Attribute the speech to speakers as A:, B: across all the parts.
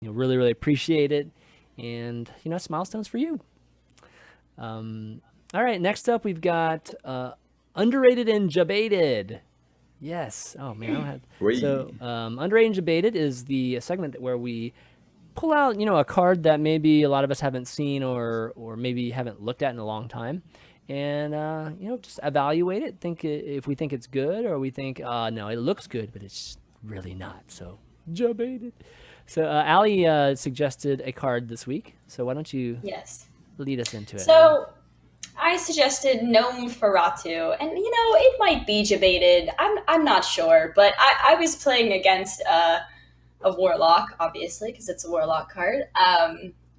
A: really, really appreciate it. And, Smilestone's for you. All right, next up we've got Underrated and Jebaited. Yes. Oh man, I don't have. So,
B: We.
A: Underrated and Jebaited is the segment where we pull out, a card that maybe a lot of us haven't seen or maybe haven't looked at in a long time, and just evaluate it. Think if we think it's good, or we think, no, it looks good, but it's really not. So, Jebaited. So, Allie suggested a card this week. So, why don't you
C: Yes.
A: lead us into it, Allie?
C: So I suggested Gnomeratu, and it might be debated. I'm not sure, but I was playing against a warlock, obviously, because it's a warlock card.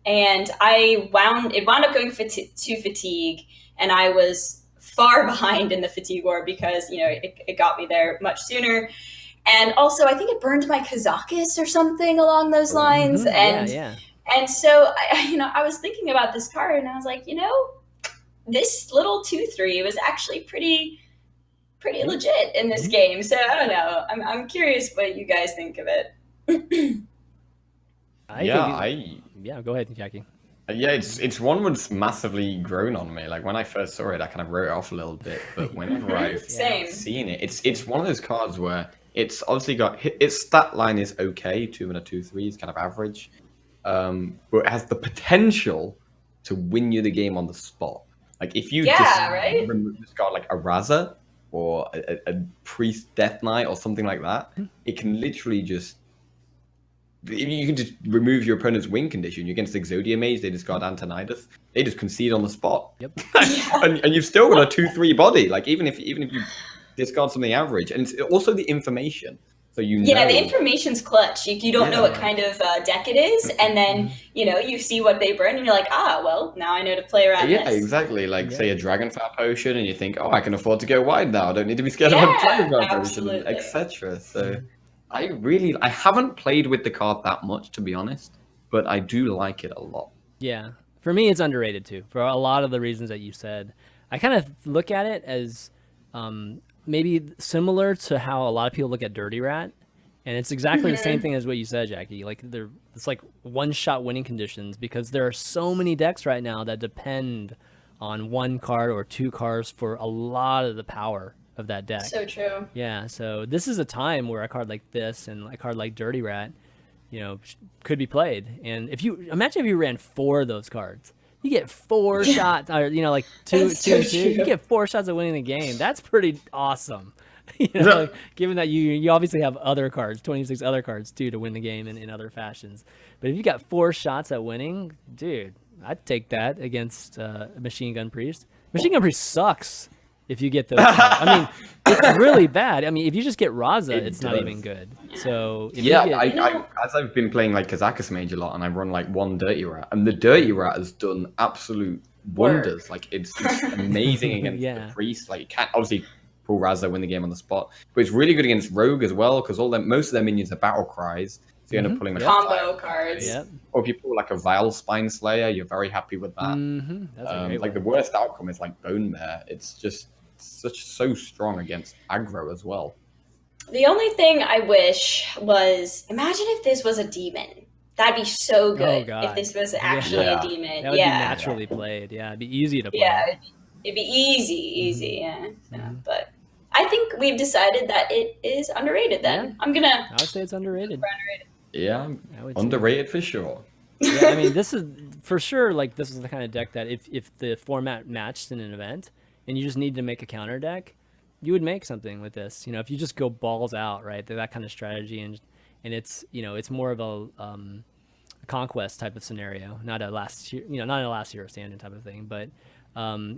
C: And it wound up going to fatigue, and I was far behind in the fatigue war because it got me there much sooner. And also, I think it burned my Kazakus or something along those lines. And
A: Yeah.
C: and so I was thinking about this card, and I was like, this little 2/3 was actually pretty legit in this game. So I don't know. I'm curious what you guys think of it.
A: Yeah, go ahead, Jackie.
B: Yeah, it's one that's massively grown on me. Like when I first saw it, I kind of wrote it off a little bit, but whenever I've
C: Same.
B: seen it, it's one of those cards where it's obviously got its stat line is okay, 2 and a 2/3 is kind of average, but it has the potential to win you the game on the spot. Like if you
C: right?
B: just got like a Raza or a Priest Death Knight or something like that, it can literally just. You can just remove your opponent's win condition. Against Exodia Mage, they discard Antonidas. They just concede on the spot.
A: Yep.
B: and you've still got a 2/3 body. Like even if you discard something average, and it's also the information. So
C: the information's clutch. You don't know what kind of deck it is, and then you see what they burn, and you're like, well, now I know to play around.
B: Yeah, exactly. Like say a Dragonfire potion, and you think, I can afford to go wide now. I don't need to be scared of a Dragonfire potion, etc. So. I haven't played with the card that much, to be honest, but I do like it a lot.
A: Yeah. For me, it's underrated too, for a lot of the reasons that you said. I kind of look at it as maybe similar to how a lot of people look at Dirty Rat. And it's exactly the same thing as what you said, Jackie. Like it's like one-shot winning conditions because there are so many decks right now that depend on one card or two cards for a lot of the power of that deck.
C: So true.
A: Yeah, so this is a time where a card like this and a card like Dirty Rat, could be played. And if you ran 4 of those cards, you get 4 shots, or like two. You get 4 shots at winning the game. That's pretty awesome. Given that you obviously have other cards, 26 other cards too, to win the game in other fashions. But if you got 4 shots at winning, dude, I'd take that against Machine Gun Priest. Machine Gun Priest sucks. If you get those, I mean, it's really bad. I mean, if you just get Raza, it's not even good. So
B: as I've been playing like Kazakus Mage a lot, and I run like one Dirty Rat, and the Dirty Rat has done absolute wonders. Like it's amazing against the Priest. Like you can't obviously pull Raza, win the game on the spot, but it's really good against Rogue as well because most of their minions are battle cries. So you end up pulling like
C: combo cards.
B: Or if you pull like a Vile Spine Slayer, you're very happy with that.
A: That's
B: like the worst outcome is like Bone Mare. It's just so strong against aggro as well.
C: The only thing I wish was, imagine if this was a demon. That'd be so good if this was actually a demon.
A: That would be naturally played. Yeah, it'd be easy to play.
C: Yeah, it'd be easy. Yeah. But I think we've decided that it is underrated. Then I
A: would say it's underrated.
B: Yeah, underrated for sure.
A: Yeah, I mean, this is for sure. Like this is the kind of deck that if the format matched in an event, and you just need to make a counter deck, you would make something with this. If you just go balls out, right? That kind of strategy, and it's it's more of a conquest type of scenario, not a last hero standing type of thing. But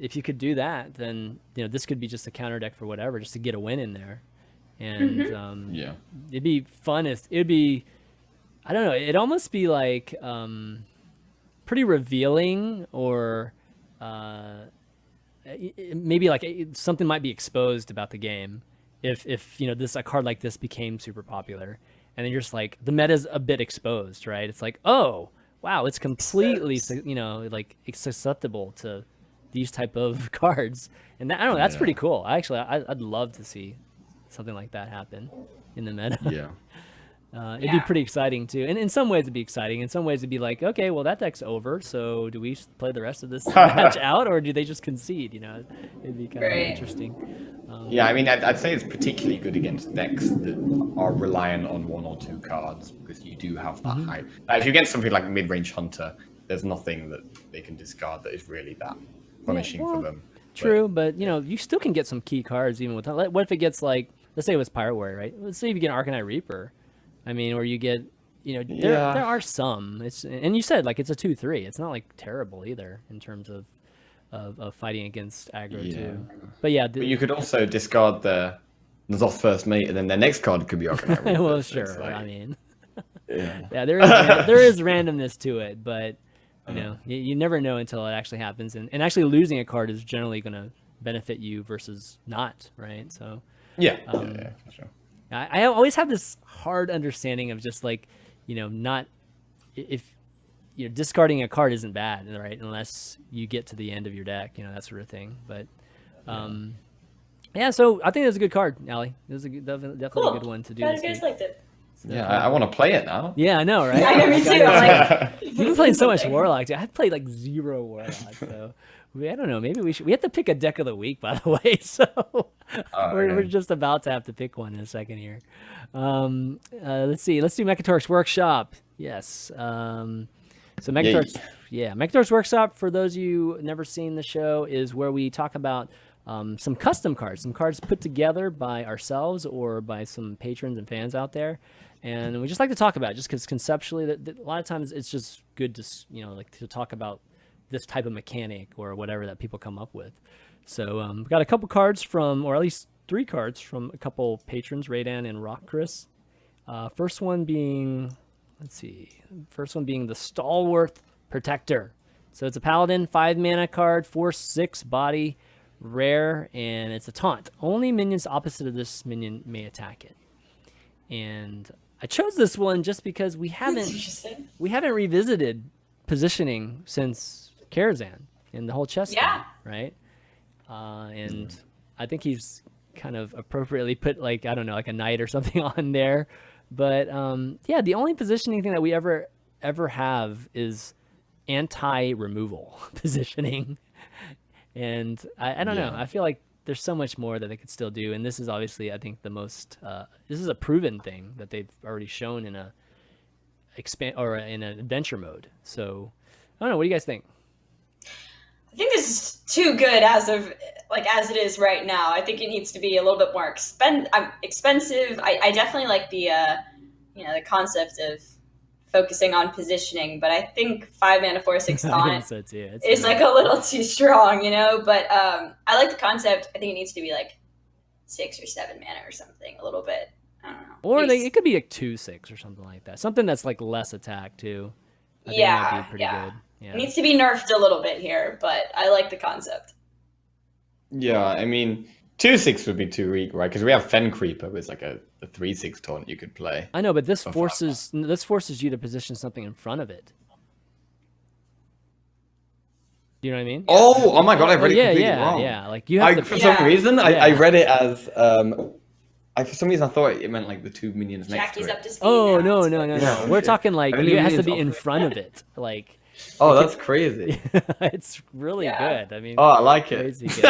A: if you could do that, then this could be just a counter deck for whatever, just to get a win in there, and it'd be fun. It'd be, I don't know, it'd almost be like pretty revealing, or maybe like something might be exposed about the game if a card like this became super popular, and then you're just like, the meta's a bit exposed, right? It's like, oh wow, it's completely like it's susceptible to these type of cards, and I don't know, that's pretty cool. I'd love to see something like that happen in the meta. It'd be pretty exciting too, and in some ways it'd be exciting. In some ways it'd be like, okay, well that deck's over, so do we play the rest of this match out, or do they just concede? You know, it'd be kind of interesting.
B: Yeah, I mean, I'd say it's particularly good against decks that are reliant on 1 or 2 cards, because you do have that high. Now, if you get something like Mid-Range Hunter, there's nothing that they can discard that is really that punishing for them.
A: True, but you know, you still can get some key cards even with. What if it gets like, let's say it was Pirate Warrior, right? Let's say if you get Arcanite Reaper. I mean, or you get, you know, there are some. And you said like it's a 2/3. It's not like terrible either in terms of fighting against aggro too. But yeah,
B: but you could also discard the Zoth First Mate, and then their next card could be Arcanite Reaper.
A: Well, sure. Like, I mean, there is randomness to it, but you know, you never know until it actually happens. And actually losing a card is generally going to benefit you versus not, right? So
B: yeah, for sure.
A: I always have this hard understanding of just like, you know, not if you know, discarding a card isn't bad, right? Unless you get to the end of your deck, you know, that sort of thing. But yeah, so I think it's a good card, Allie. It was definitely a good one to do.
C: Glad you guys liked it.
B: So, yeah, I want to play it now.
A: Yeah, I know, right?
C: I know, me too. Like,
A: you've been playing so much Warlock. Dude. I've played like 0 Warlock, so I don't know. Maybe we have to pick a deck of the week, by the way. So we're just about to have to pick one in a second here. Let's see. Let's do Mekkatorque's Workshop. Yes. So Mekkatorque's Workshop, for those of you who never seen the show, is where we talk about some custom cards, some cards put together by ourselves or by some patrons and fans out there. And we just like to talk about it just because conceptually, a lot of times it's just good to, you know, like to talk about this type of mechanic or whatever that people come up with. So we've got a couple cards from, or at least 3 cards from a couple patrons, Raydan and Rock Chris. First one being the Stalwart Protector. So it's a Paladin, 5 mana card, 4/6 body, rare, and it's a taunt. Only minions opposite of this minion may attack it. And I chose this one just because we haven't revisited positioning since Karazhan in the whole chess game, right? And I think he's kind of appropriately put, like, I don't know, like a knight or something on there. But yeah, the only positioning thing that we ever have is anti-removal positioning. And I don't know. I feel like there's so much more that they could still do. And this is obviously, I think, the most, this is a proven thing that they've already shown in a in an adventure mode. So I don't know. What do you guys think?
C: I think this is too good as it is right now. I think it needs to be a little bit more expensive. I definitely like the the concept of focusing on positioning, but I think 5 mana 4/6 taunt is like a little too strong, you know. But I like the concept. I think it needs to be like 6 or 7 mana or something, a little bit. I don't know.
A: Or it could be like 2/6 or something like that. Something that's like less attack too. I think that'd be pretty good. Yeah.
C: It needs to be nerfed a little bit here, but I like the concept.
B: Yeah, I mean, 2/6 would be too weak, right? Because we have Fen Creeper, which is like a 3/6 taunt you could play.
A: I know, but this forces you to position something in front of it. Do you know what I mean?
B: Oh my god, I read it completely wrong.
A: Yeah. Like you have
B: for some reason, I read it as for some reason I thought it meant like the 2 minions next to it.
C: Up to speed
A: no.
B: Yeah,
A: We're talking like it has to be in front of it. Like.
B: Oh, that's crazy.
A: It's really good. I mean,
B: I like it.
A: Crazy good.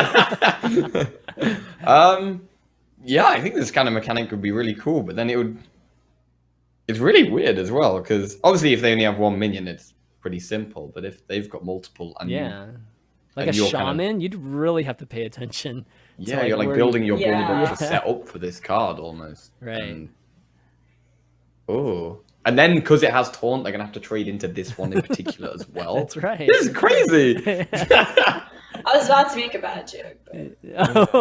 B: Yeah, I think this kind of mechanic would be really cool, but then it's really weird as well, because obviously if they only have 1 minion, it's pretty simple, but if they've got multiple and
A: like a shaman, you'd really have to pay attention.
B: Yeah, you're like building your board to set up for this card almost.
A: Right.
B: And then because it has taunt, they're gonna have to trade into this one in particular as well.
A: That's right.
B: This is crazy.
C: I was about to make a bad joke, but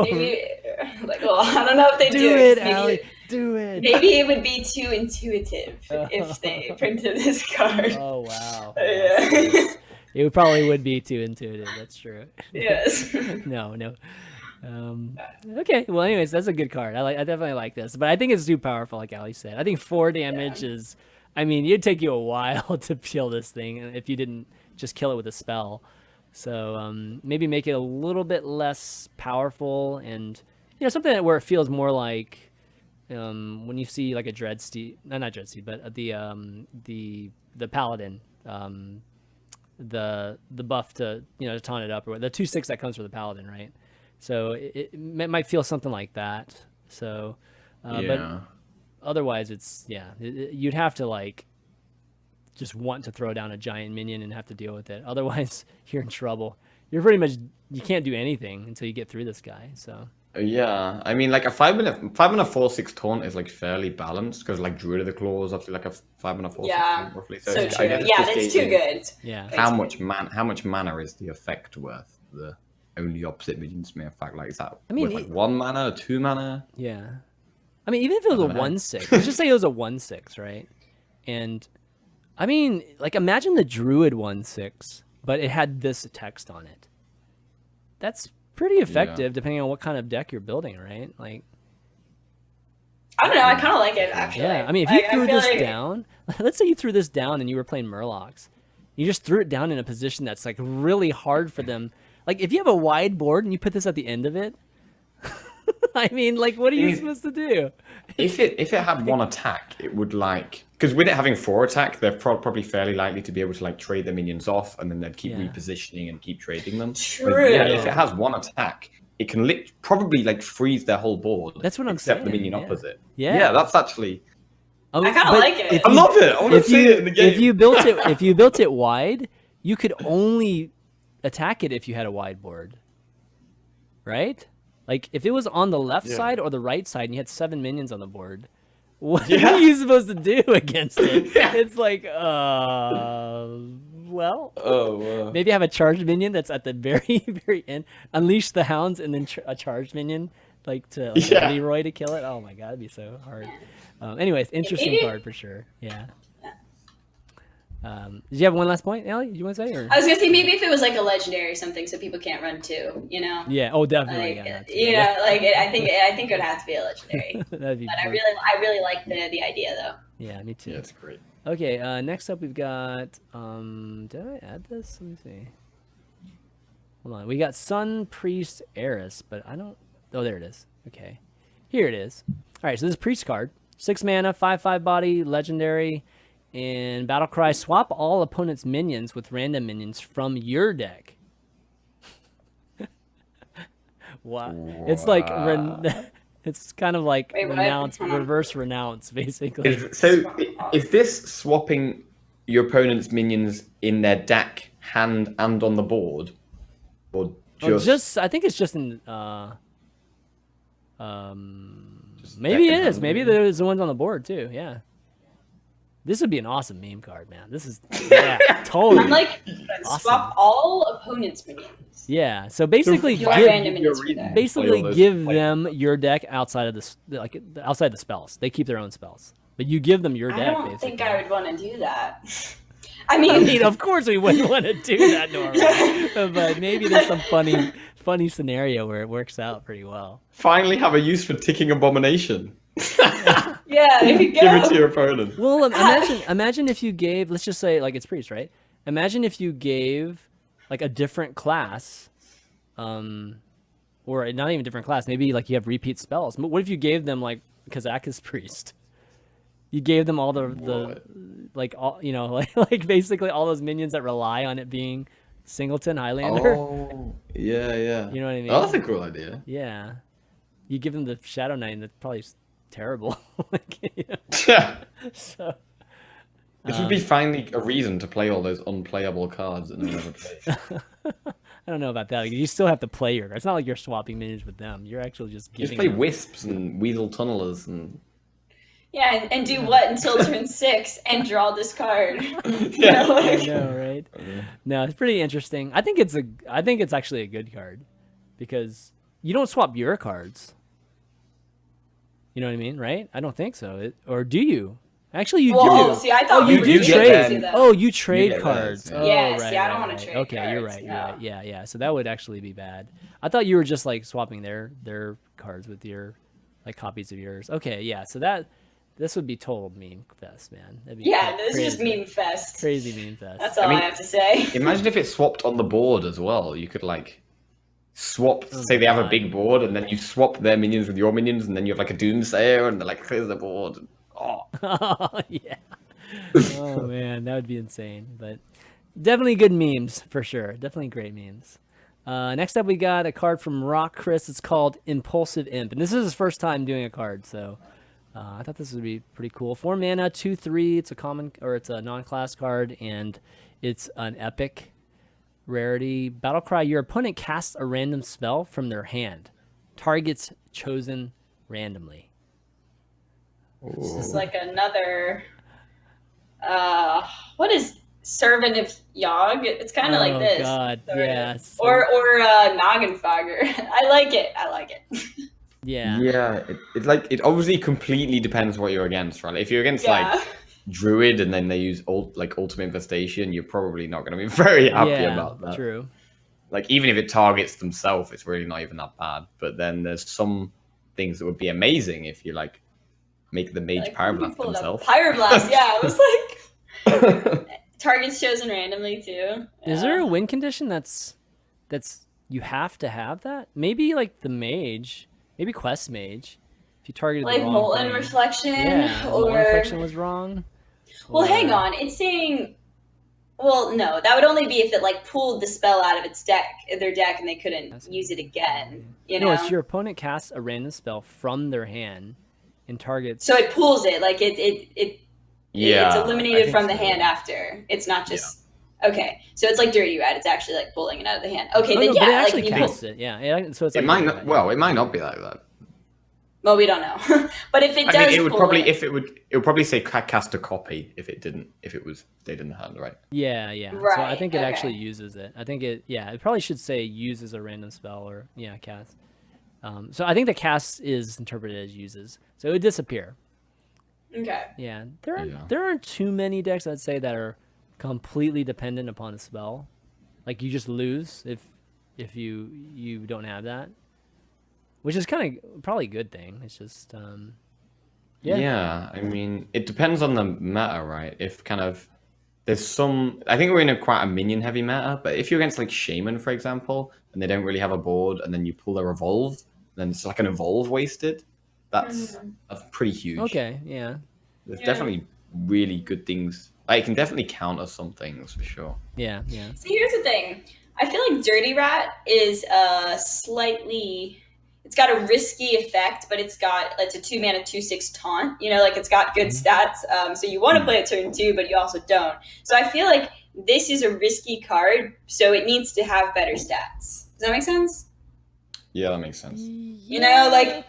C: maybe I don't know if they do
A: it. Allie, do it.
C: Maybe it would be too intuitive if they printed this card.
A: Oh wow.
C: Yeah.
A: It probably would be too intuitive. That's true.
C: Yes.
A: No. Okay. Well, anyways, that's a good card. I definitely like this, but I think it's too powerful, like Ali said. I think 4 damage is. I mean, it'd take you a while to kill this thing if you didn't just kill it with a spell. So maybe make it a little bit less powerful, and something where it feels more like when you see like a Dreadsteed, not Dreadsteed, but the Paladin, the buff to to taunt it up, or the 2/6 that comes for the Paladin, right? So it might feel something like that. So, but otherwise, it's you'd have to like just want to throw down a giant minion and have to deal with it. Otherwise, you're in trouble. You can't do anything until you get through this guy. So.
B: Yeah, I mean, like a 5 mana 4/6 taunt is like fairly balanced because like Druid of the Claw is obviously like a 5 mana 4/6 taunt roughly.
C: So
B: it's,
C: true. That's too good.
A: Yeah.
B: How much mana is the effect worth? The only opposite minions may affect like is that worth like 1 mana or 2 mana?
A: Yeah. I mean, even if it was a 1/6, let's just say it was a 1/6, right? And I mean, like imagine the Druid 1/6, but it had this text on it. That's pretty effective depending on what kind of deck you're building, right? Like,
C: I don't know. I kind of like it actually.
A: Yeah, I mean, if you threw this down, let's say you threw this down and you were playing Murlocs, you just threw it down in a position that's like really hard for them. Like, if you have a wide board and you put this at the end of it, I mean, like, what are you supposed to do?
B: If it had 1 attack, it would like because with it having 4 attack, they're probably fairly likely to be able to like trade their minions off, and then they'd keep repositioning and keep trading them.
C: True.
B: But, if it has 1 attack, it can probably like freeze their whole board.
A: That's what I'm
B: except
A: saying.
B: the minion opposite.
A: Yeah,
B: that's actually.
C: I kind of like it.
B: I love it. I want to see it in the game.
A: If you built it wide, you could only attack it if you had a wide board, right? Like if it was on the left side or the right side and you had 7 minions on the board, what are you supposed to do against it? It's like, maybe have a charged minion that's at the very, very end. Unleash the hounds and then a charged minion, like to Leroy to kill it. Oh my god, it'd be so hard. Anyways, interesting card for sure. Yeah. Did you have one last point, Allie? You want to say? Or?
C: I was gonna say maybe if it was like a legendary or something, so people can't run 2.
A: Yeah. Oh, definitely.
C: Like, I think it would have to be a legendary.
A: That'd be
C: but
A: fun.
C: I really like the idea though.
A: Yeah, me too.
B: Yeah, it's great.
A: Okay. Next up, we've got. Did I add this? Let me see. Hold on. We got Sun Priest Eris, but I don't. Oh, there it is. Okay. Here it is. All right. So this is Priest card. 6 mana, 5/5 body, legendary. In Battle Cry, swap all opponents' minions with random minions from your deck. Wow. It's like it's kind of like reverse renounce, basically.
B: Is this swapping your opponent's minions in their deck, hand, and on the board, or just?
A: I think it's just in. Maybe it is. Maybe there's the ones on the board too. Yeah. This would be an awesome meme card, man. This is totally.
C: I'm like, awesome. Swap all opponents' minions.
A: Yeah, so basically, give them your deck outside of outside the spells. They keep their own spells, but you give them your deck.
C: I don't think I would want to do that.
A: I mean, of course we wouldn't want to do that normally, but maybe there's some funny scenario where it works out pretty well.
B: Finally, have a use for ticking abomination.
C: Yeah, there you go.
B: Give it to your opponent.
A: Well, imagine if you gave, let's just say, like it's Priest, right? Imagine if you gave like a different class, or not even different class. Maybe like you have repeat spells. But what if you gave them like Kazak's Priest? You gave them all the like all like basically all those minions that rely on it being Singleton Highlander.
B: Oh, yeah.
A: You know what I mean?
B: Oh, that's a cool idea.
A: Yeah, you give them the Shadow Knight, and that's probably terrible.
B: Yeah.
A: So
B: this would be finally a reason to play all those unplayable cards that no one ever plays.
A: I don't know about that. You still have to play your. It's not like you're swapping minions with them. You're actually just giving.
B: Just play Wisps and Weasel Tunnelers and.
C: Yeah, and do what until turn 6 and draw this card.
B: Yeah,
A: I know, right? No, it's pretty interesting. I think it's actually a good card because you don't swap your cards. You know what I mean, right? I don't think so. Or do you? Actually, you do.
C: See, I thought
A: you do trade. Oh, you trade cards.
B: Those,
C: yeah. I don't want to trade.
A: Okay,
C: cards,
A: you're right.
C: no.
A: You're right. Yeah. So that would actually be bad. I thought you were just like swapping their cards with your like copies of yours. Okay, yeah. So this would be total meme fest, man. That'd be
C: this is just meme fest.
A: Crazy meme fest.
C: That's all I have to say.
B: Imagine if it swapped on the board as well. You could like swap. Say they have a big board, and then you swap their minions with your minions, and then you have like a Doomsayer, and they're like clears the board. Oh,
A: yeah. Oh man, that would be insane. But definitely good memes for sure. Definitely great memes. Next up, we got a card from Rock Chris. It's called Impulsive Imp, and this is his first time doing a card, so I thought this would be pretty cool. 4 mana, 2/3. It's a common, or it's a non-class card, and it's an epic rarity. Battlecry. Your opponent casts a random spell from their hand. Targets chosen randomly.
C: This is like another. What is Servant of Yogg? It's kind of like this.
A: Oh God, yes.
C: Or Noggenfogger. I like it.
A: Yeah.
B: Yeah, it's like it obviously completely depends what you're against, right? If you're against like Druid and then they use Ultimate Infestation, you're probably not going to be very happy about that.
A: True.
B: Like even if it targets themselves, it's really not even that bad. But then there's some things that would be amazing if you like make the mage Pyroblast themselves.
C: Pyroblast, yeah. I was like targets chosen randomly too. Yeah.
A: Is there a win condition that's you have to have that? Maybe like the mage, maybe Quest Mage. If you targeted
C: like
A: the wrong
C: Molten
A: thing.
C: Reflection,
A: Molten Reflection was wrong.
C: Well, hang on. It's saying. Well, no, that would only be if it like pulled the spell out of their deck, and they couldn't use it again. You know,
A: no, it's your opponent casts a random spell from their hand and targets.
C: So it pulls it, like it's eliminated from the hand after. It's not just okay. So it's like Dirty Rat. It's actually like pulling it out of the hand. Okay, then
A: but it actually
C: like
A: casts it. Yeah, so it's
B: it
A: like
B: might not. Well, it might not be like that.
C: Well, we don't know, but if it does,
B: I mean, it would
C: pull
B: probably
C: it
B: would probably say cast a copy if it stayed in the hand, right?
A: Yeah.
C: Right,
A: So I think it actually uses it. I think it probably should say uses a random spell or cast. So I think the cast is interpreted as uses, so it would disappear.
C: Okay.
A: Yeah, there aren't too many decks I'd say that are completely dependent upon a spell. Like you just lose if you don't have that. Which is kind of probably a good thing. It's just,
B: Yeah, I mean, it depends on the meta, right? If kind of, there's some, I think we're in quite a minion-heavy meta, but if you're against like Shaman, for example, and they don't really have a board, and then you pull their Evolve, then it's like an Evolve wasted. That's pretty huge.
A: Okay, yeah.
B: There's definitely really good things. Like, it can definitely counter some things for sure.
A: Yeah.
C: See, here's the thing. I feel like Dirty Rat is slightly... It's got a risky effect, but it's a 2 mana 2/6 taunt. You know, like it's got good stats. So you want to play it turn 2, but you also don't. So I feel like this is a risky card, so it needs to have better stats. Does that make sense?
B: Yeah, that makes sense.
C: You know, like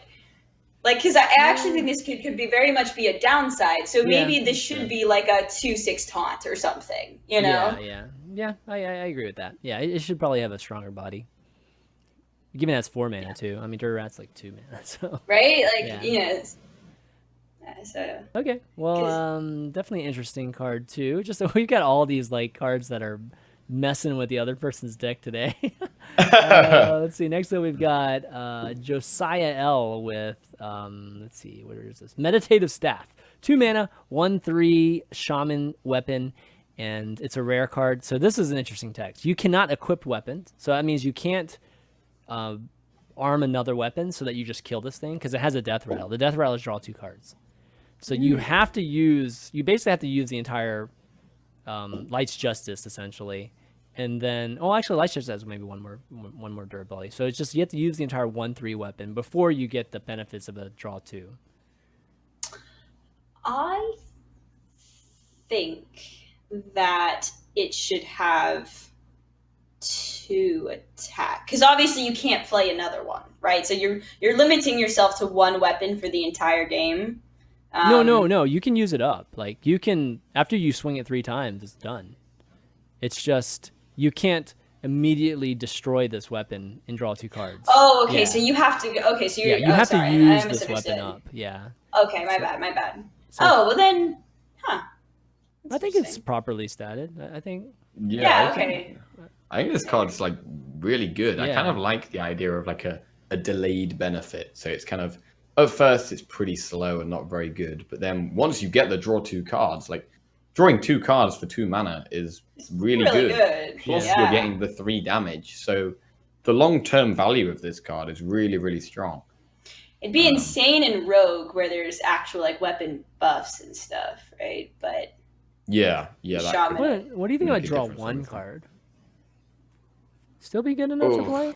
C: because I actually think this could be very much be a downside. So maybe this should be like a 2/6 taunt or something. You know?
A: Yeah. I agree with that. Yeah, it should probably have a stronger body. Given that's 4 mana too. I mean, Dirty Rat's like 2 mana, so
C: right, like so
A: okay. Well, definitely interesting card too. Just we've got all these like cards that are messing with the other person's deck today. Let's see. Next up, we've got Josiah L with let's see, where is this? Meditative Staff. 2 mana, 1/3 Shaman weapon. And it's a rare card. So this is an interesting text. You cannot equip weapons. So that means you can't arm another weapon so that you just kill this thing because it has a death rattle. The death rattle is draw 2 cards. So you basically have to use the entire Light's Justice essentially. And then, actually Light's Justice has maybe one more durability. So it's just, you have to use the entire 1/3 weapon before you get the benefits of a draw 2.
C: I think that it should have 2 attack because obviously you can't play another one, right? So you're limiting yourself to 1 weapon for the entire game.
A: No, you can use it up. Like you can, after you swing it 3 times, it's done. It's just you can't immediately destroy this weapon and draw 2 cards.
C: Oh, okay. So you have to. Okay, so you
A: have to use this weapon up. Yeah.
C: Okay, my bad. So, well then,
A: I think it's properly statted. I think.
C: Yeah. Okay.
B: I think this card's like really good. I kind of like the idea of like a delayed benefit. So it's kind of, at first it's pretty slow and not very good, but then once you get the draw 2 cards, like drawing 2 cards for 2 mana is really good. Plus you're getting the 3 damage. So the long-term value of this card is really, really strong.
C: It'd be insane in Rogue where there's actual like weapon buffs and stuff, right? But
B: yeah.
A: What do you think about draw one card? Still be good enough to play?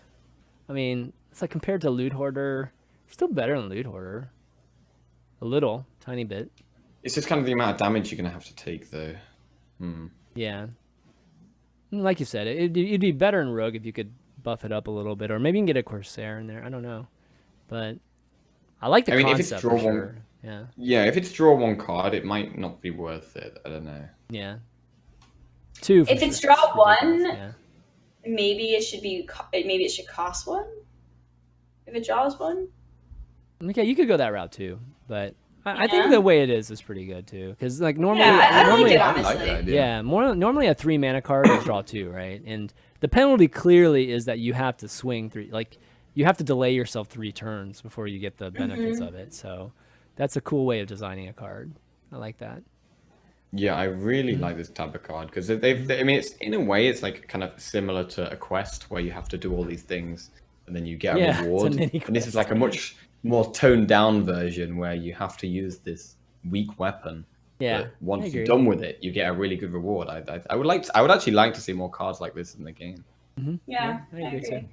A: I mean, it's like compared to Loot Hoarder, still better than Loot Hoarder. A little, tiny bit.
B: It's just kind of the amount of damage you're going to have to take, though.
A: Yeah. Like you said, it'd be better in Rogue if you could buff it up a little bit, or maybe you can get a Corsair in there. I don't know. But I like the concept,
B: if it's draw
A: for sure. Yeah.
B: Yeah, if it's draw one card, it might not be worth it. I don't know.
A: Yeah. Two.
C: If it's draw one, maybe it should cost one. If it draws one.
A: Okay, you could go that route too, but I think the way it is pretty good too, because like normally,
C: I
A: normally,
C: like it, honestly.
A: Normally a 3 mana card is draw 2, right? And the penalty clearly is that you have to swing 3, like you have to delay yourself 3 turns before you get the benefits of it. So that's a cool way of designing a card. I like that.
B: Yeah, I really like this type of card because I mean, it's in a way, it's like kind of similar to a quest where you have to do all these things and then you get a reward.
A: It's a mini
B: and this is like a much more toned down version where you have to use this weak weapon.
A: Yeah.
B: But once you're done with it, you get a really good reward. I would actually like to see more cards like this in the game.
C: Yeah,
A: I agree too.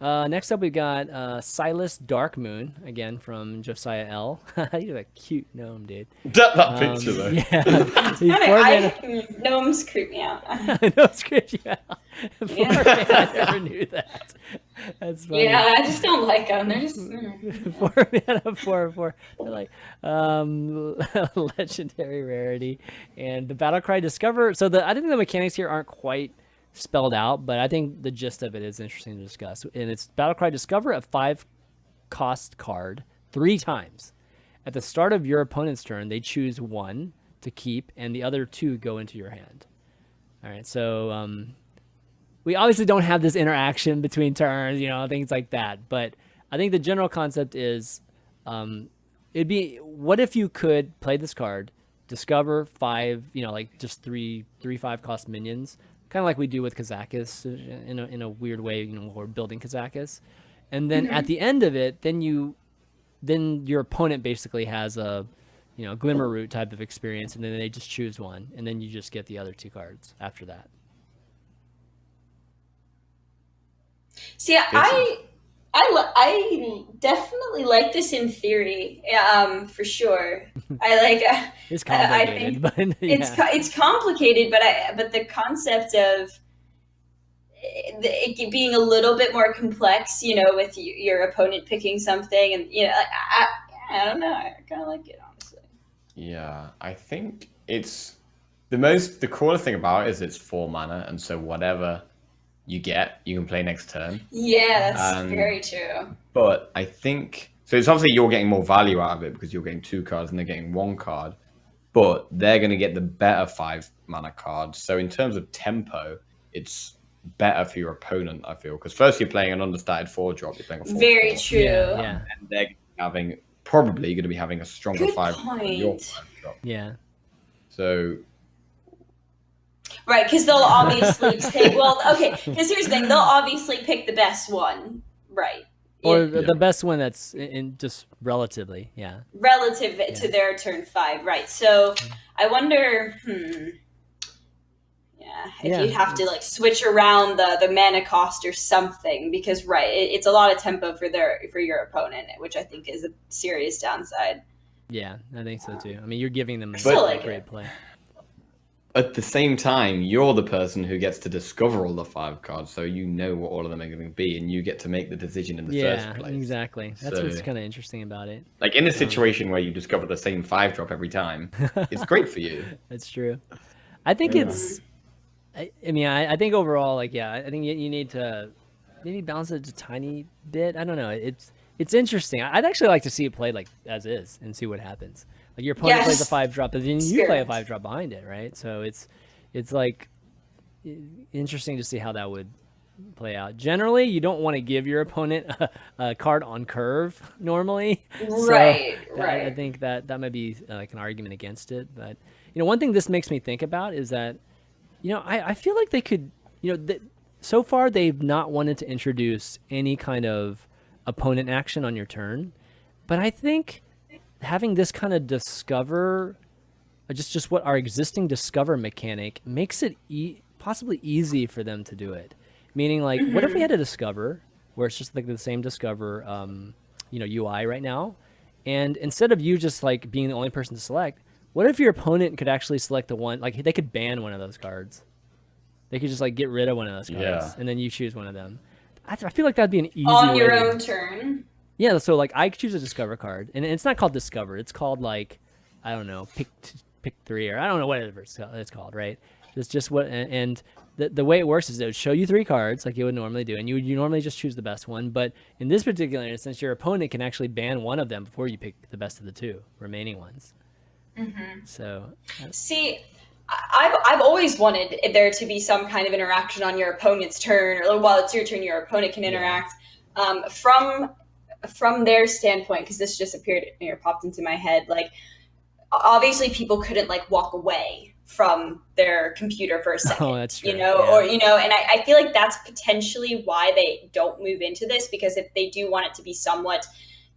A: Next up, we've got Silas Darkmoon, again from Josiah L. You have a cute gnome, dude.
B: That picture, though.
A: Yeah.
C: Gnomes creep me out.
A: Gnomes creep you out. I never knew that. That's funny.
C: Yeah, I just don't like them. They're just...
A: 4 mana, 4/4. They're like legendary rarity. And the Battlecry Discover. So I think the mechanics here aren't quite spelled out, but I think the gist of it is interesting to discuss. And it's Battlecry Discover, a 5-cost card 3 times. At the start of your opponent's turn, they choose 1 to keep, and the other 2 go into your hand. All right, so we obviously don't have this interaction between turns, things like that. But I think the general concept is, it'd be, what if you could play this card, discover 5, like just 3 5-cost minions, kind of like we do with Kazakus in a weird way, we're building Kazakus. And then at the end of it, then your opponent basically has a, Gnomeratu type of experience, and then they just choose 1, and then you just get the other 2 cards after that.
C: See, I definitely like this in theory, for sure. I like.
A: It's complicated, but
C: it's complicated, but the concept of it being a little bit more complex, with your opponent picking something, and I don't know, I kind of like it, honestly.
B: Yeah, I think it's the coolest thing about it is it's 4 mana, and so whatever you get, you can play next turn.
C: Yeah, that's very true.
B: But I think so. It's obviously you're getting more value out of it because you're getting 2 cards and they're getting 1 card, but they're going to get the better 5 mana cards. So in terms of tempo, it's better for your opponent, I feel, because first you're playing an understated 4-drop. You're playing a 4-4.
C: Very true.
A: Yeah.
B: And they're probably going to be having a stronger
C: Good
B: 5
C: point.
B: than your 5-drop.
A: Yeah.
B: So.
C: Right, because they'll obviously pick. Well, okay. Because here's the thing: they'll obviously pick the best one, right?
A: Or the best one that's in just relatively,
C: relative to their turn 5, right? So I wonder, if you'd have to like switch around the mana cost or something, because it's a lot of tempo for your opponent, which I think is a serious downside.
A: Yeah, I think so too. I mean, you're giving them
C: a
A: great play.
B: At the same time, you're the person who gets to discover all the 5 cards, so you know what all of them are going to be, and you get to make the decision in the first place.
A: Yeah, exactly. That's what's kind of interesting about it.
B: Like in a situation where you discover the same 5-drop every time, it's great for you.
A: That's true. I think it's. I think overall, I think you need to maybe balance it a tiny bit. I don't know. It's interesting. I'd actually like to see it played like as is and see what happens. Like your opponent plays a 5-drop, but then you play a 5-drop behind it, right? So it's like interesting to see how that would play out. Generally, you don't want to give your opponent a card on curve normally.
C: Right.
A: I think that might be like an argument against it. But one thing this makes me think about is that I feel like they could so far they've not wanted to introduce any kind of opponent action on your turn, but I think having this kind of discover, just what our existing discover mechanic makes it possibly easy for them to do it. Meaning, like, what if we had a discover where it's just like the same discover, UI right now, and instead of you just like being the only person to select, what if your opponent could actually select the one, like they could ban one of those cards. They could just like get rid of one of those cards, and then you choose one of them. I feel like that'd be an easy
C: on
A: way
C: your own turn.
A: Yeah, so like I choose a discover card, and it's not called discover. It's called like, I don't know, pick 3, or I don't know whatever it's called, right? It's just what, and the way it works is it would show you 3 cards like you would normally do, and you normally just choose the best one. But in this particular instance, your opponent can actually ban one of them before you pick the best of the 2 remaining ones. So
C: see, I've always wanted there to be some kind of interaction on your opponent's turn, or while it's your turn, your opponent can interact. From their standpoint, because this just appeared or popped into my head, like obviously people couldn't like walk away from their computer for a second,
A: that's true.
C: and I feel like that's potentially why they don't move into this, because if they do want it to be somewhat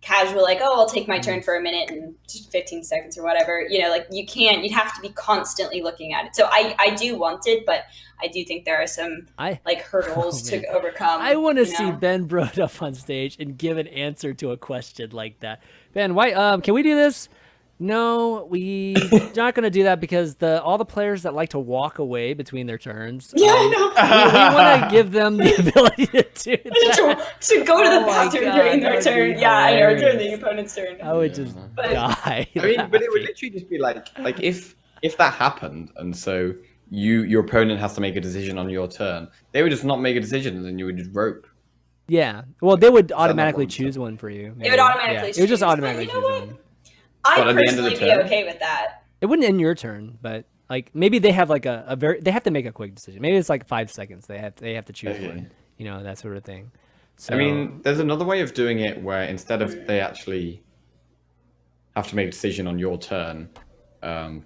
C: casual, like, oh, I'll take my turn for a minute and 15 seconds or whatever, like you'd have to be constantly looking at it. So I do want it, but I do think there are some hurdles to overcome.
A: I want to see Ben Brode up on stage and give an answer to a question like that. Ben, why can we do this? No, we're not going to do that because all the players that like to walk away between their turns.
C: Yeah, I know.
A: We want to give them the ability to do that.
C: to go to the bathroom during their turn. Yeah, I know, during the opponent's turn.
A: I would just die.
B: I mean, but it would literally just be like if that happened, and so your opponent has to make a decision on your turn, they would just not make a decision, and then you would just rope.
A: Yeah. Well, they would automatically choose one for you.
C: Maybe. It would automatically choose.
A: It would just automatically choose one.
C: I'd personally be okay with that.
A: It wouldn't end your turn, but like maybe they have like they have to make a quick decision. Maybe it's like 5 seconds. They have to choose one, that sort of thing. So,
B: I mean, there's another way of doing it where instead of they actually have to make a decision on your turn,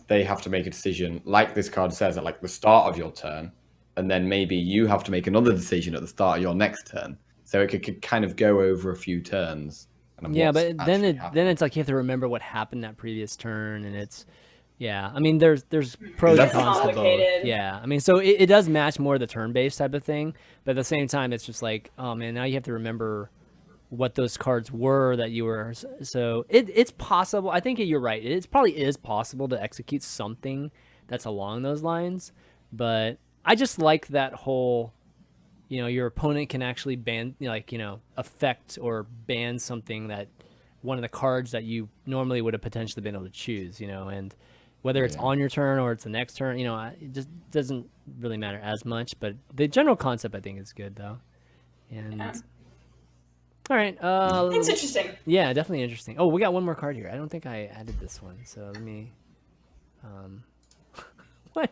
B: they have to make a decision, like this card says, at like the start of your turn, and then maybe you have to make another decision at the start of your next turn. So it could kind of go over a few turns.
A: Yeah, but then it's like you have to remember what happened that previous turn, and it's I mean, there's pros and cons to both. Yeah, I mean, so it does match more the turn-based type of thing, but at the same time, it's just like, oh man, now you have to remember what those cards were that you were. So it's possible. I think you're right. It probably is possible to execute something that's along those lines, but I just like that whole. Your opponent can actually ban, affect or ban something that one of the cards that you normally would have potentially been able to choose, and whether it's on your turn or it's the next turn, it just doesn't really matter as much. But the general concept, I think, is good, though. And all right,
C: it's interesting.
A: Yeah, definitely interesting. Oh, we got one more card here. I don't think I added this one, so let me. What?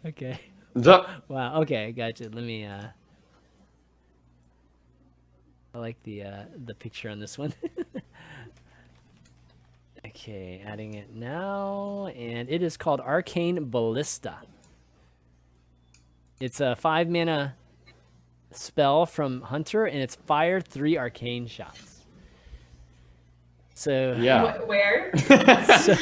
A: Okay. Wow. Okay, gotcha. Let me. I like the picture on this one. Okay, adding it now, and it is called Arcane Ballista. It's a 5-mana spell from Hunter, and it's fire 3 arcane shots. So
C: where?
B: So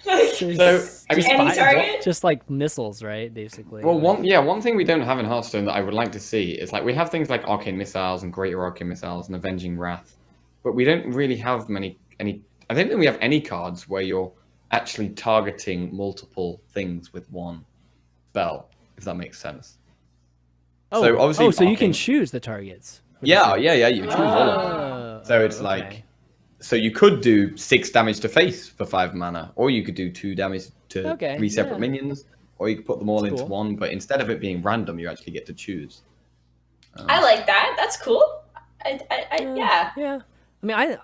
B: I mean,
C: any target?
A: Just like missiles, right? Basically.
B: Well, one thing we don't have in Hearthstone that I would like to see is like we have things like arcane missiles and greater arcane missiles and avenging wrath, but we don't really have any. I don't think we have any cards where you're actually targeting multiple things with one spell, if that makes sense. So obviously,
A: so you can choose the targets.
B: Yeah, you choose all of them. So it's like. So you could do 6 damage to face for 5 mana, or you could do 2 damage to 3 separate minions, or you could put them all into one. But instead of it being random, you actually get to choose.
C: I like that. That's cool. Yeah.
A: I mean,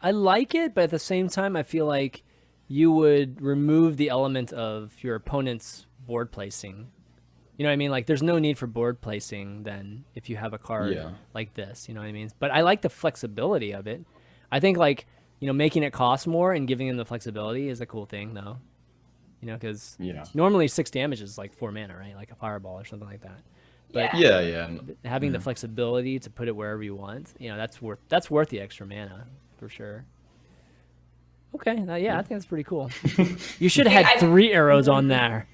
A: I like it, but at the same time, I feel like you would remove the element of your opponent's board placing. You know what I mean? Like, there's no need for board placing then if you have a card like this. You know what I mean? But I like the flexibility of it. I think making it cost more and giving them the flexibility is a cool thing, though. Because normally 6 damage is like 4 mana, right? Like a fireball or something like that. But
B: yeah.
A: having the flexibility to put it wherever you want, that's worth the extra mana for sure. Okay, yeah, I think that's pretty cool. You should have had 3 arrows on there.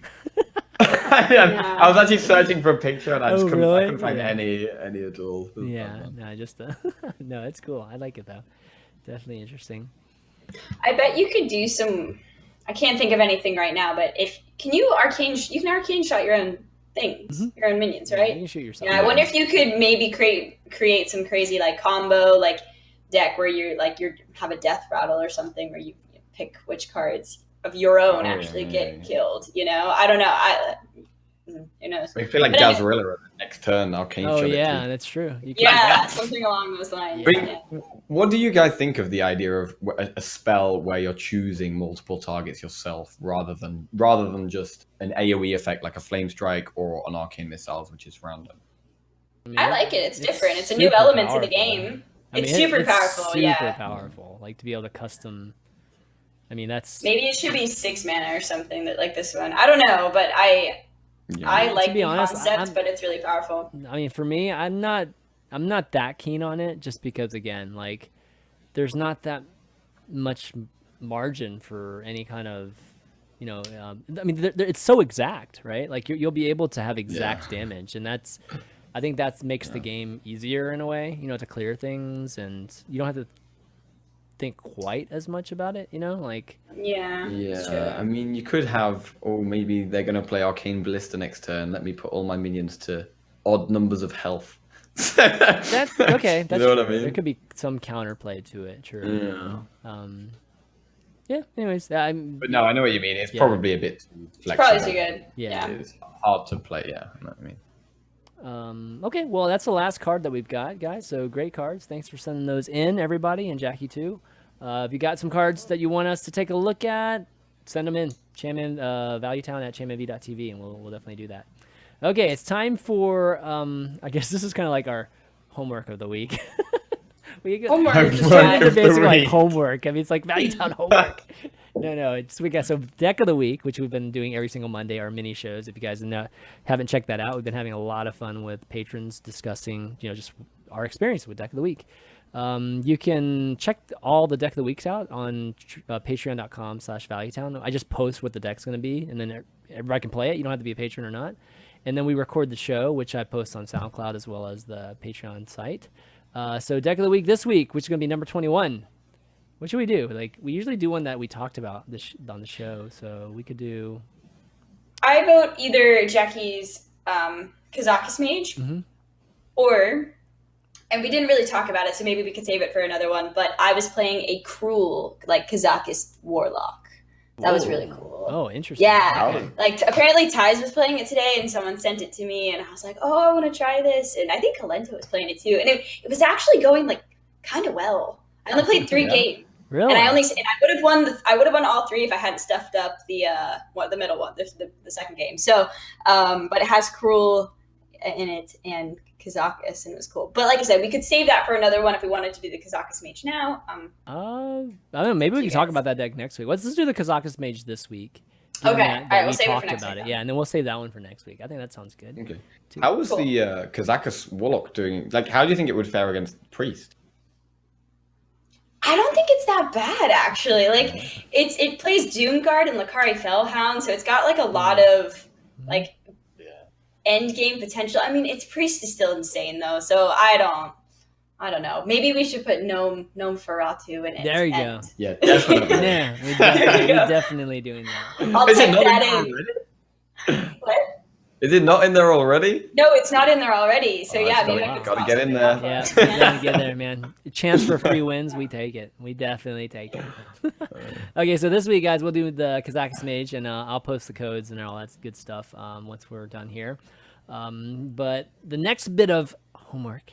B: I was actually searching for a picture and I just couldn't find any at all.
A: Yeah, no, just no, it's cool. I like it though. Definitely interesting.
C: I bet you could do some. I can't think of anything right now, but can you arcane shot your own things, your own minions, right?
A: You can shoot yourself.
C: Yeah, I wonder if you could maybe create some crazy like combo like deck where you have a death rattle or something where you pick which cards of your own get killed. I don't know. Who knows?
B: I feel like Gazarilla at the next turn. Arcane shot.
A: Oh yeah, that's true.
C: Something along those lines.
B: What do you guys think of the idea of a spell where you're choosing multiple targets yourself rather than just an AoE effect like a Flame Strike or an Arcane Missiles, which is random?
C: I like it. It's different. It's a new element to the game. It's super powerful.
A: Super powerful. Like to be able to custom. I mean, that's
C: maybe it should be 6 mana or something like this one. I don't know, but I like the concept, but it's really powerful.
A: I mean, for me, I'm not that keen on it, just because again, like, there's not that much margin for any kind of, I mean, it's so exact, right? Like you'll be able to have exact damage, and I think that makes the game easier in a way, to clear things, and you don't have to think quite as much about it, like
B: I mean, you could have, or maybe they're going to play Arcane Ballista next turn, let me put all my minions to odd numbers of health.
A: That's okay. That's
B: what I mean?
A: There could be some counterplay to it, sure. Anyways,
B: but no, I know what you mean. It's probably a bit too flexible.
C: Probably too good.
B: It's hard to play. I know what I mean.
A: Okay, well, that's the last card that we've got, guys. So great cards. Thanks for sending those in, everybody, and Jackie too. If you got some cards that you want us to take a look at, send them in. Value Town at ChanManV.tv, and we'll definitely do that. Okay, it's time for I guess this is kind of like our homework of the week.
C: Homework
A: basically like homework. I mean, it's like Value Town homework. No, we got deck of the week, which we've been doing every single Monday, our mini shows. If you guys haven't checked that out, we've been having a lot of fun with patrons discussing, just our experience with deck of the week. You can check all the deck of the weeks out on patreon.com/valuetown. I just post what the deck's going to be, and then everybody can play it. You don't have to be a patron or not. And then we record the show, which I post on SoundCloud as well as the Patreon site. So deck of the week this week, which is going to be number 21. What should we do? Like, we usually do one that we talked about on the show, so we could do...
C: I vote either Jackie's Kazakus Mage, or, and we didn't really talk about it, so maybe we could save it for another one, but I was playing a cruel, Kazakus Warlock. That was really cool.
A: Oh, interesting.
C: Yeah.
A: Okay.
C: Like, apparently Ty's was playing it today, and someone sent it to me, and I was like, oh, I want to try this. And I think Kalento was playing it too. And it was actually going, kind of well. I only played 3 games.
A: Really?
C: And I would have won. I would have won all 3 if I hadn't stuffed up the middle one, the second game. So, but it has Cruel in it and Kazakus, and it was cool. But like I said, we could save that for another one if we wanted to do the Kazakus Mage now.
A: I don't know. Maybe we can talk about that deck next week. Let's do the Kazakus Mage this week.
C: Okay. All right. We'll save it for next week.
A: Yeah, and then we'll save that one for next week. I think that sounds good.
B: Okay. How was the Kazakus Warlock doing? Like, how do you think it would fare against Priest?
C: I don't think it's that bad, actually. Like, it plays Doomguard and Lakari Fellhound, so it's got a lot of end game potential. I mean, its Priest is still insane though, so I don't know. Maybe we should put Gnomeratu in it.
A: There you go.
B: Yeah, definitely.
A: Yeah, we're definitely doing that.
C: I'll type that in. What?
B: Is it not in there already?
C: No, it's not in there already. So maybe I could
B: gotta get in there.
A: Yeah, gotta get there, man. A chance for free wins, we take it. We definitely take it. Okay, so this week, guys, we'll do the Kazakus Mage, and I'll post the codes and all that good stuff once we're done here. But the next bit of homework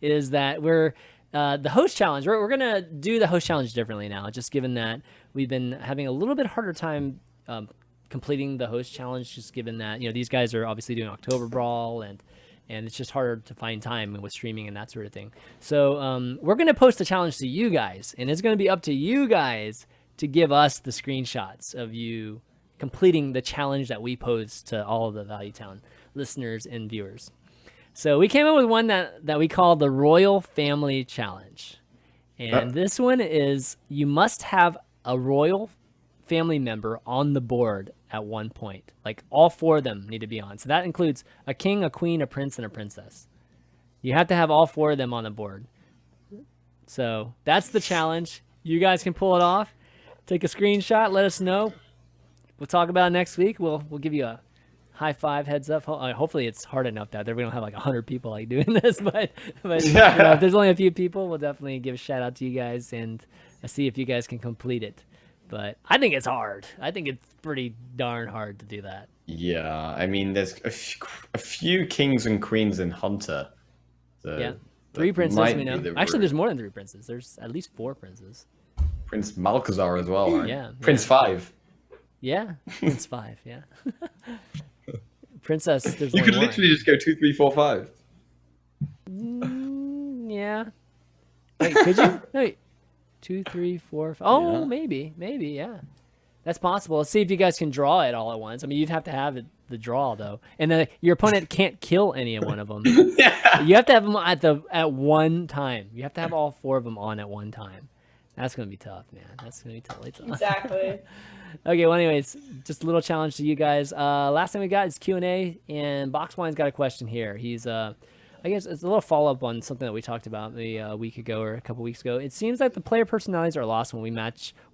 A: is that we're the host challenge. We're gonna do the host challenge differently now, just given that we've been having a little bit harder time completing the host challenge, just given that these guys are obviously doing Oktoberbrawl and it's just harder to find time with streaming and that sort of thing. So we're gonna post the challenge to you guys, and it's gonna be up to you guys to give us the screenshots of you completing the challenge that we posed to all of the Value Town listeners and viewers. So we came up with one that we call the Royal Family Challenge. And this one is, you must have a royal family member on the board at one point. Like all 4 of them need to be on. So that includes a king, a queen, a prince, and a princess. You have to have all 4 of them on the board. So that's the challenge. You guys can pull it off. Take a screenshot. Let us know. We'll talk about it next week. We'll give you a high five, heads up. Hopefully it's hard enough that we don't have like 100 people like doing this, but if there's only a few people, we'll definitely give a shout out to you guys and see if you guys can complete it. But I think it's hard. I think it's pretty darn hard to do that.
B: Yeah, I mean, there's a few kings and queens in Hunter. So
A: yeah, 3 princes we know. Actually, there's more than 3 princes. There's at least 4 princes.
B: Prince Malcazar as well, right?
A: Yeah.
B: Prince 5.
A: Yeah, Prince 5, yeah. Princess, there's
B: You
A: only
B: could
A: one.
B: literally just go 2, 3, 4, 5.
A: Yeah. Wait, could you? Wait. 2, 3, 4, 5. Oh,
B: Yeah.
A: maybe, yeah. That's possible. Let's see if you guys can draw it all at once. I mean, you'd have to have the draw though, and then your opponent can't kill any one of them.
B: Yeah.
A: You have to have them at one time. You have to have all 4 of them on at one time. That's gonna be tough, man. That's gonna be totally tough.
C: Exactly.
A: Okay, well, anyways, just a little challenge to you guys. Last thing we got is Q&A, and Boxwine's got a question here. He's, I guess it's a little follow-up on something that we talked about maybe a week ago or a couple weeks ago. It seems like the player personalities are lost when we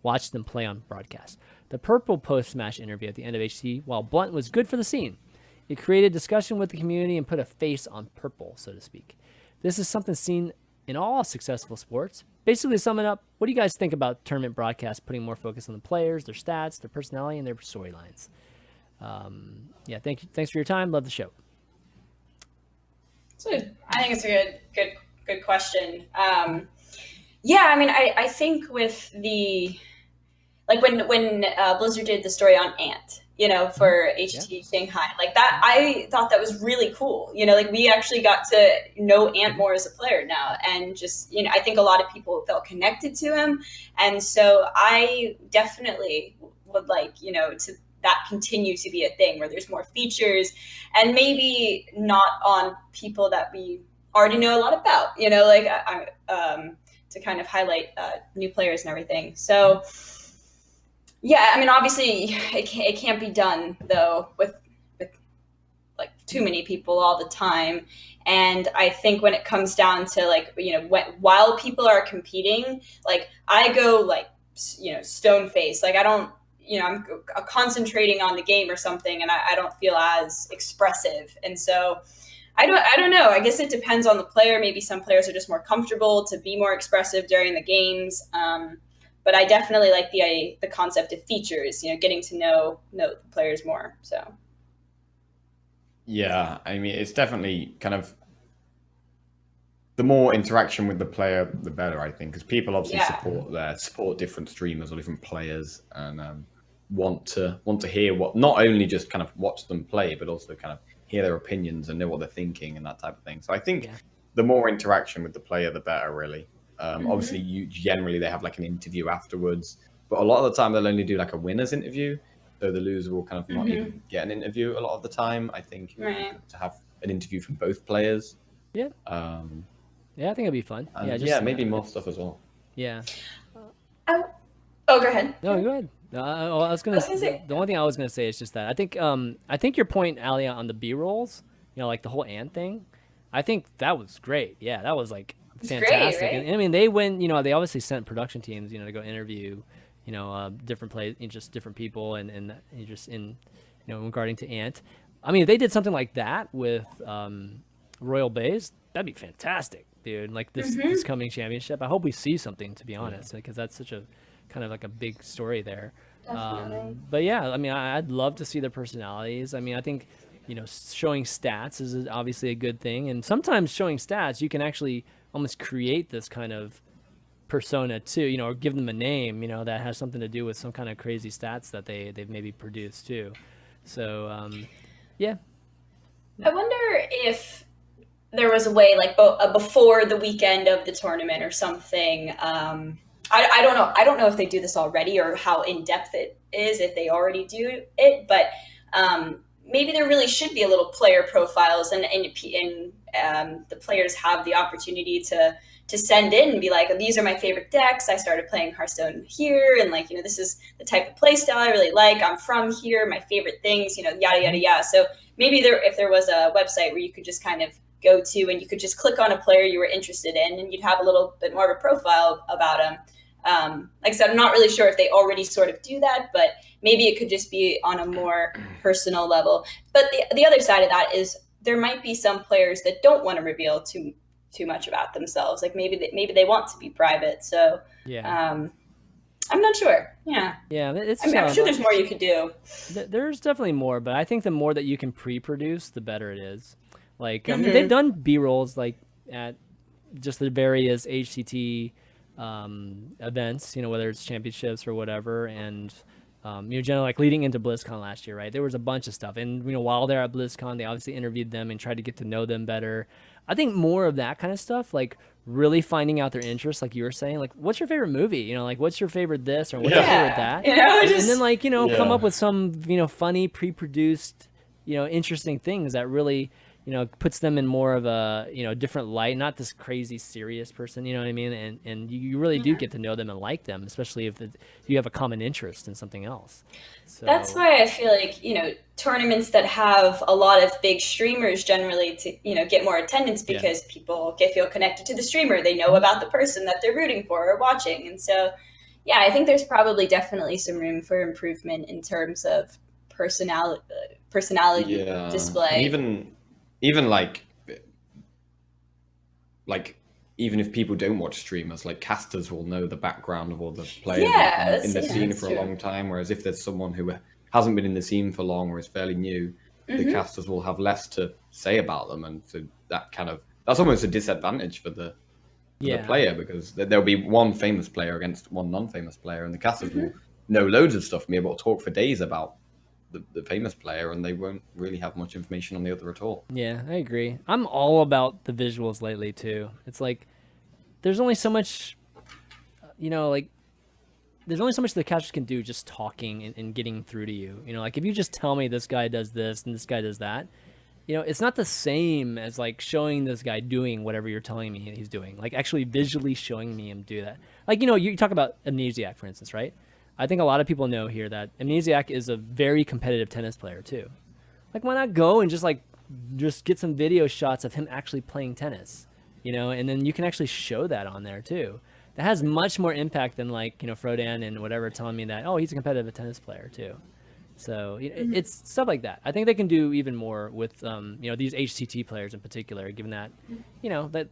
A: watch them play on broadcast. The Purple post-smash interview at the end of HCT, while blunt, was good for the scene. It created discussion with the community and put a face on Purple, so to speak. This is something seen in all successful sports. Basically, to sum it up, what do you guys think about tournament broadcasts putting more focus on the players, their stats, their personality, and their storylines? Yeah, thanks for your time. Love the show.
C: So I think it's a good question. Yeah, I mean, I think with the, like when Blizzard did the story on Ant, for HCT Shanghai, like that, I thought that was really cool. Like we actually got to know Ant more as a player now, and just, I think a lot of people felt connected to him. And so I definitely would like, to that continue to be a thing where there's more features, and maybe not on people that we already know a lot about, to kind of highlight new players and everything. So yeah, I mean, obviously it can't be done though with like too many people all the time. And I think when it comes down to like, while people are competing, like I go like, stone face, like I don't, I'm concentrating on the game or something, and I don't feel as expressive. And so I don't know. I guess it depends on the player. Maybe some players are just more comfortable to be more expressive during the games. But I definitely like the concept of features, getting to know the players more. So.
B: Yeah, I mean, it's definitely kind of the more interaction with the player, the better, I think, because people obviously support different streamers or different players, and want to hear what, not only just kind of watch them play, but also kind of hear their opinions and know what they're thinking and that type of thing. So I think the more interaction with the player, the better, really. Obviously, they have like an interview afterwards, but a lot of the time they'll only do like a winner's interview, so the loser will kind of not even get an interview a lot of the time. I think to have an interview from both players. Yeah.
A: Yeah, I think it'd be fun.
B: Maybe more stuff as well.
A: Yeah.
C: Oh, go ahead.
A: No, go ahead. I was gonna say, the only thing I was gonna say is just that I think your point, Alia, on the B-rolls, like the whole Ant thing, I think that was great. Yeah, that was like fantastic.
C: Great, right?
A: And I mean, they went, they obviously sent production teams, to go interview, different plays, just different people, and just in, regarding to Ant. I mean, if they did something like that with Royalbaize, that'd be fantastic, dude. Like this coming championship, I hope we see something, to be honest, because that's such a kind of like a big story there. But yeah, I mean, I'd love to see their personalities. I mean, I think, showing stats is obviously a good thing, and sometimes showing stats, you can actually almost create this kind of persona too, or give them a name, that has something to do with some kind of crazy stats that they've maybe produced too. So yeah.
C: I wonder if there was a way, like before the weekend of the tournament or something, I don't know. I don't know if they do this already or how in depth it is if they already do it, but maybe there really should be a little player profiles, and the players have the opportunity to send in and be like, these are my favorite decks. I started playing Hearthstone here, and like, this is the type of play style I really like. I'm from here. My favorite things, yada yada yada. So maybe if there was a website where you could just kind of go to and you could just click on a player you were interested in, and you'd have a little bit more of a profile about them. Like I said, I'm not really sure if they already sort of do that, but maybe it could just be on a more personal level. But the other side of that is there might be some players that don't want to reveal too much about themselves. Like maybe they want to be private. So I'm not sure. Yeah. I'm sure there's more you could do.
A: There's definitely more, but I think the more that you can pre-produce, the better it is. Like they've done B-rolls like at just the various HCT events, whether it's championships or whatever, and generally like leading into BlizzCon last year, right? There was a bunch of stuff, and while they're at BlizzCon, they obviously interviewed them and tried to get to know them better. I think more of that kind of stuff, like really finding out their interests, like you were saying, like what's your favorite movie? Like what's your favorite this or what's your favorite that? And then like come up with some funny pre-produced interesting things that really puts them in more of a, different light, not this crazy serious person, you know what I mean? And you really do get to know them and like them, especially if you have a common interest in something else. So
C: that's why I feel like, tournaments that have a lot of big streamers generally to, get more attendance because people feel connected to the streamer. They know about the person that they're rooting for or watching. And so, I think there's probably definitely some room for improvement in terms of personality display.
B: And even like even if people don't watch streamers, like casters will know the background of all the players in the scene for a long time. Whereas if there's someone who hasn't been in the scene for long or is fairly new, the casters will have less to say about them, and so that's almost a disadvantage for the player, because there'll be one famous player against one non-famous player, and the casters will know loads of stuff and be able to talk for days about the famous player, and they won't really have much information on the other at all.
A: Yeah, I agree. I'm all about the visuals lately too. It's like there's only so much, there's only so much the casters can do just talking and getting through to you. Like if you just tell me this guy does this and this guy does that, it's not the same as like showing this guy doing whatever you're telling me he's doing. Like actually visually showing me him do that. Like, you talk about Amnesiac, for instance, right? I think a lot of people know here that Amnesiac is a very competitive tennis player too. Like, why not go and just get some video shots of him actually playing tennis, and then you can actually show that on there too. That has much more impact than like, Frodan and whatever telling me that, oh, he's a competitive tennis player too. So it's stuff like that. I think they can do even more with, these HCT players in particular, given that, that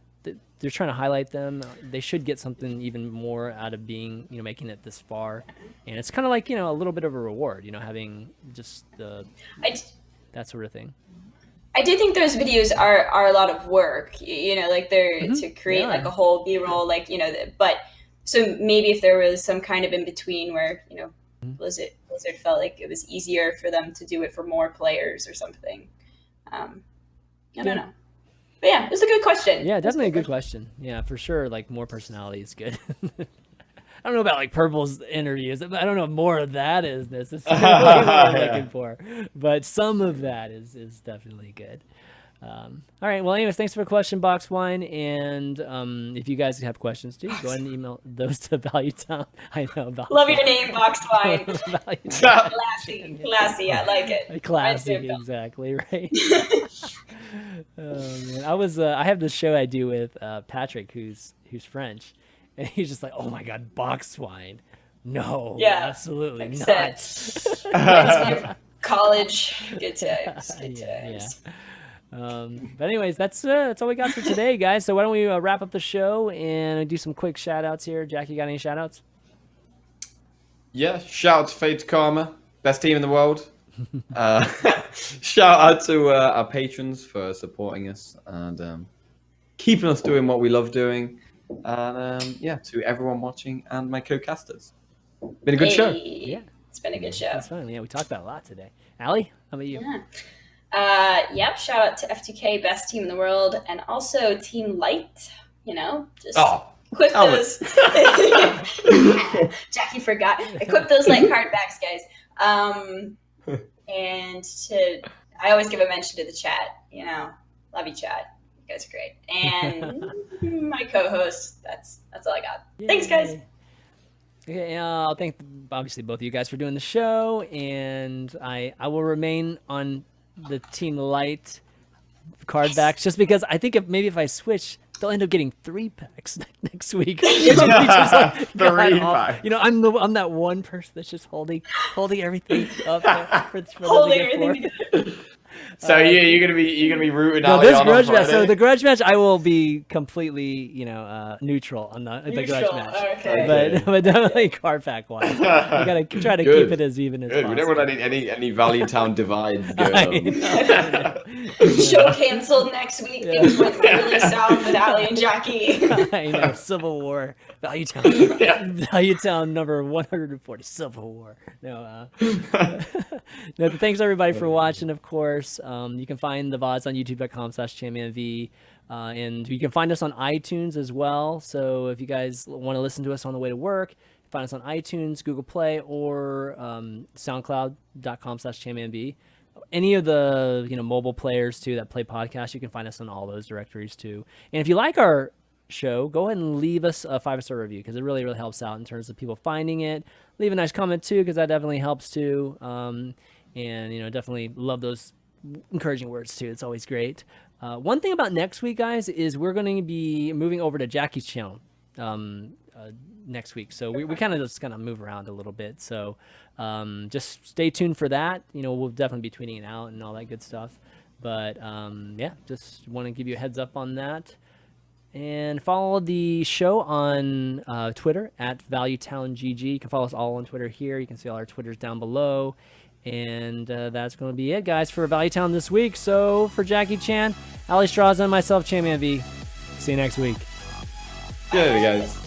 A: they're trying to highlight them. They should get something even more out of being, making it this far. And it's kind of like, a little bit of a reward, having just that sort of thing.
C: I do think those videos are a lot of work, like they're to create like a whole B-roll, like, but so maybe if there was some kind of in between where, Blizzard felt like it was easier for them to do it for more players or something. I don't know. But yeah, it was a good question.
A: Yeah, definitely a good question. Yeah, for sure. Like more personality is good. I don't know about like Purple's interviews, but I don't know if more of that is necessarily what I'm looking for. But some of that is definitely good. All right. Well, anyways, thanks for the question, Box Wine. And if you guys have questions too, go ahead and email those to Value Town. I know.
C: Love your name, Box Wine. Classy. I like it.
A: Classy, exactly right. Man. I have this show I do with Patrick, who's French, and he's just like, oh my God, Box Wine. No, absolutely not.
C: College, good times.
A: Yeah. But anyways, that's all we got for today, guys. So why don't we wrap up the show and do some quick shout outs here. Jack, you got any shout outs?
B: Yeah, shout out to Fate Karma, best team in the world. Shout out to our patrons for supporting us and keeping us doing what we love doing. And to everyone watching and my co-casters. Been a good show.
C: Yeah, it's been a good show.
A: That's fun. Yeah, we talked about a lot today. Allie, how about you?
C: Yep, shout out to F2K, best team in the world, and also Team Light, Equip those. Jackie forgot. Equip those like card backs, guys. And I always give a mention to the chat. You know, love you, chat. You guys are great. And my co-host. That's all I got. Yay. Thanks, guys.
A: Okay, I'll thank obviously both of you guys for doing the show, and I will remain on the Team Light card backs just because I think if I switch, they'll end up getting 3-packs next week. It's just like,
B: 3-pack.
A: You know, I'm that one person that's just holding everything up for
C: holding everything together.
B: So you're gonna be rooting
A: out.
B: This
A: grudge match. So the grudge match, I will be completely, neutral on the grudge match.
C: Okay.
A: But definitely card pack wise, you gotta try to keep it as even as possible.
B: We don't want any Value Town divides going on.
C: Show canceled next week. Things went really south with Allie and Jackie.
A: I know. Civil War. Value Town. Value Town number 140. Civil War. No. No. Thanks everybody for watching. Of course, you can find the VODs on YouTube.com/ChanManV. And you can find us on iTunes as well. So if you guys want to listen to us on the way to work, find us on iTunes, Google Play, or SoundCloud.com/ChanManV. Any of the mobile players too that play podcasts, you can find us on all those directories too. And if you like our show, go ahead and leave us a 5-star review because it really helps out in terms of people finding it. Leave a nice comment too because that definitely helps too. And definitely love those encouraging words too. It's always great. One thing about next week, guys, is we're going to be moving over to Jackie's channel next week. So we kind of just move around a little bit. So just stay tuned for that. We'll definitely be tweeting it out and all that good stuff. But yeah, just want to give you a heads up on that. And follow the show on Twitter at ValueTownGG. You can follow us all on Twitter here. You can see all our Twitters down below. And that's going to be it, guys, for Value Town this week. So for Jackie Chan, Alliestrasza, and myself, ChanManV. See you next week.
B: Good, guys.